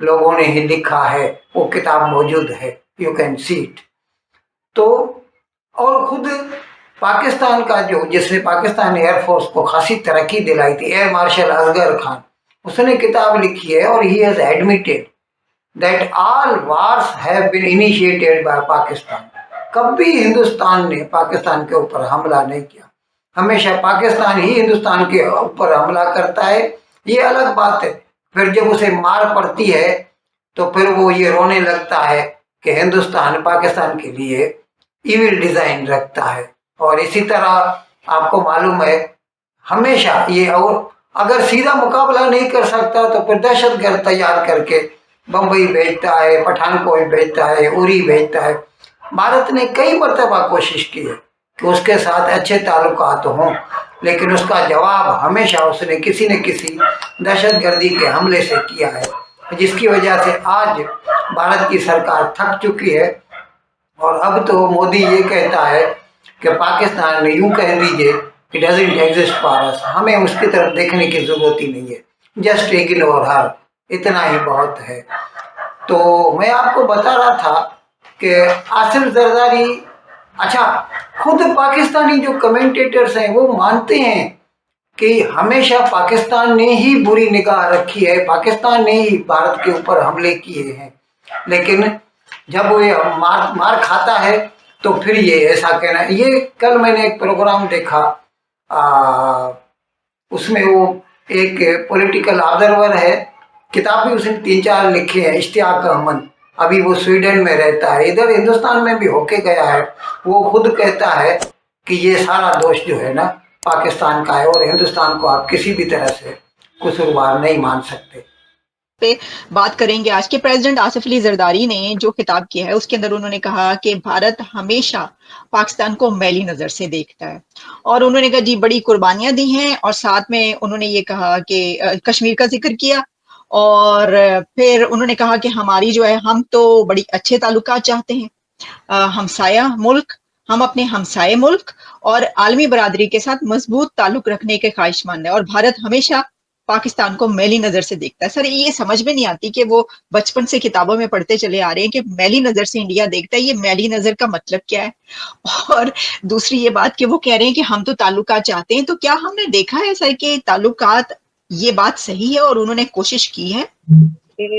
لوگوں نے ہی لکھا ہے، وہ کتاب موجود ہے، یو کین سی اٹ. تو اور خود پاکستان کا جس نے پاکستان ایئر فورس کو خاصی ترقی دلائی تھی، ایئر مارشل اصغر خان، اس نے کتاب لکھی ہے اور he has admitted that all wars have been initiated by Pakistan. کبھی ہندوستان نے پاکستان کے اوپر حملہ نہیں کیا، ہمیشہ پاکستان ہی ہندوستان کے اوپر حملہ کرتا ہے. یہ الگ بات ہے، پھر جب اسے مار پڑتی ہے تو پھر وہ یہ رونے لگتا ہے کہ ہندوستان پاکستان کے لیے ایول ڈیزائن رکھتا ہے. اور اسی طرح آپ کو معلوم ہے ہمیشہ یہ، اور اگر سیدھا مقابلہ نہیں کر سکتا تو پھر دہشت گرد تیار کر کے بمبئی بھیجتا ہے، پٹھان کوٹ بھیجتا ہے، اری بھیجتا ہے. بھارت نے کئی مرتبہ کوشش کی ہے کہ اس کے ساتھ اچھے تعلقات ہوں، لیکن اس کا جواب ہمیشہ اس نے کسی نہ کسی دہشت گردی کے حملے سے کیا ہے، جس کی وجہ سے آج بھارت کی سرکار تھک چکی ہے. اور اب تو مودی یہ کہتا ہے کہ پاکستان میں یوں کہہ دیجئے کہ ڈزنٹ ایگزسٹ فار اس، ہمیں اس کی طرف دیکھنے کی ضرورت ہی نہیں ہے، جسٹ اگنور ہر، اتنا ہی بہت ہے. تو میں آپ کو بتا رہا تھا کہ آصف زرداری، اچھا خود پاکستانی جو کمنٹیٹرز ہیں وہ مانتے ہیں کہ ہمیشہ پاکستان نے ہی بری نگاہ رکھی ہے، پاکستان نے ہی بھارت کے اوپر حملے کیے ہیں، لیکن جب وہ مار کھاتا ہے تو پھر یہ ایسا کہنا. یہ کل میں نے ایک پروگرام دیکھا، اس میں وہ ایک پولیٹیکل آبزرور ہے، کتاب بھی اس نے 3-4 لکھے ہیں، اشتیاق احمد، ابھی وہ سویڈن میں رہتا ہے، ادھر ہندوستان میں بھی ہو کے گیا ہے. وہ خود کہتا ہے کہ یہ سارا دوش جو ہے نا پاکستان کا ہے، اور ہندوستان کو آپ کسی بھی طرح سے قصوروار نہیں مان سکتے. پہ بات کریں گے. آج کے پریزیڈنٹ آصف علی زرداری نے جو خطاب کیا ہے اس کے اندر انہوں نے کہا کہ بھارت ہمیشہ پاکستان کو میلی نظر سے دیکھتا ہے، اور انہوں نے کہا جی بڑی قربانیاں دی ہیں، اور ساتھ میں انہوں نے یہ کہا کہ کشمیر کا ذکر کیا، اور پھر انہوں نے کہا کہ ہماری جو ہے ہم تو بڑی اچھے تعلقات چاہتے ہیں، ہمسایہ ملک، ہم اپنے ہمسائے ملک اور عالمی برادری کے ساتھ مضبوط تعلق رکھنے کے خواہش مند ہیں، اور بھارت ہمیشہ پاکستان کو میلی نظر سے دیکھتا ہے. سر یہ سمجھ میں نہیں آتی کہ وہ بچپن سے کتابوں میں پڑھتے چلے آ رہے ہیں کہ میلی نظر سے انڈیا دیکھتا ہے، یہ میلی نظر کا مطلب کیا ہے؟ اور دوسری یہ بات کہ وہ کہہ رہے ہیں کہ ہم تو تعلقات چاہتے ہیں، تو کیا ہم نے دیکھا ہے سر کہ تعلقات، یہ بات صحیح ہے اور انہوں نے کوشش کی ہے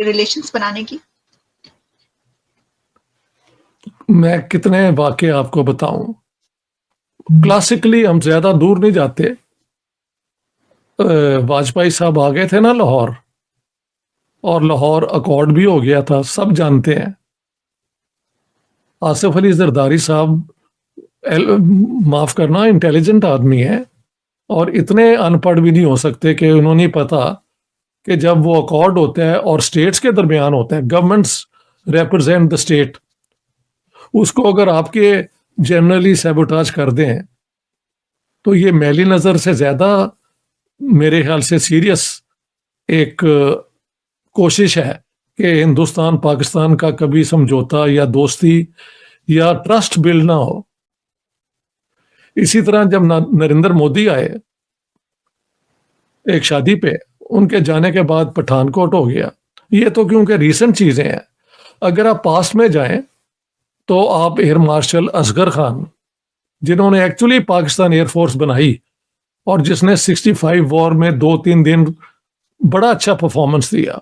ریلیشنز بنانے کی؟ میں کتنے واقعے آپ کو بتاؤں. کلاسیکلی ہم زیادہ دور نہیں جاتے. واجپئی صاحب آ گئے تھے نا لاہور، اور لاہور اکارڈ بھی ہو گیا تھا، سب جانتے ہیں. آصف علی زرداری صاحب معاف کرنا انٹیلیجنٹ آدمی ہے، اور اتنے ان پڑھ بھی نہیں ہو سکتے کہ انہوں نے پتا کہ جب وہ اکارڈ ہوتا ہے اور اسٹیٹس کے درمیان ہوتا ہے، گورنمنٹس ریپرزینٹ دا اسٹیٹ، اس کو اگر آپ کے جنرلی سیبوٹاج کر دیں تو یہ میلی نظر سے زیادہ میرے خیال سے سیریس ایک کوشش ہے کہ ہندوستان پاکستان کا کبھی سمجھوتا یا دوستی یا ٹرسٹ بلڈ نہ ہو. اسی طرح جب نریندر مودی آئے ایک شادی پہ، ان کے جانے کے بعد پٹھان کوٹ ہو گیا. یہ تو کیونکہ ریسنٹ چیزیں ہیں. اگر آپ پاسٹ میں جائیں تو آپ ایئر مارشل اصغر خان، جنہوں نے ایکچولی پاکستان ایئر فورس بنائی اور جس نے 65 وار میں 2-3 دن بڑا اچھا پرفارمنس دیا،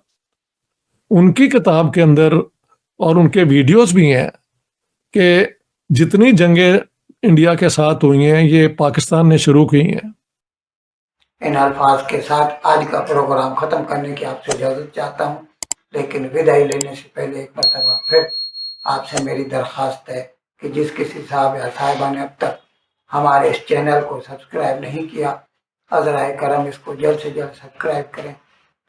ان کی کتاب کے اندر اور ان کے ویڈیوز بھی ہیں کہ جتنی جنگیں انڈیا کے ساتھ ہوئی ہیں یہ پاکستان نے شروع کی ہیں. ان الفاظ کے ساتھ آج کا پروگرام ختم کرنے کی آپ سے اجازت چاہتا ہوں، لیکن ودائی لینے سے پہلے ایک مرتبہ پھر آپ سے میری درخواست ہے کہ جس کسی صاحب یا صاحبہ نے اب تک ہمارے اس چینل کو سبسکرائب نہیں کیا، عذرائے کرم اس کو جلد سے جلد سبسکرائب کریں،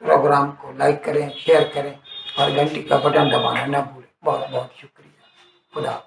پروگرام کو لائک کریں، شیئر کریں، اور گھنٹی کا بٹن دبانا نہ بھولیں. بہت بہت شکریہ. خدا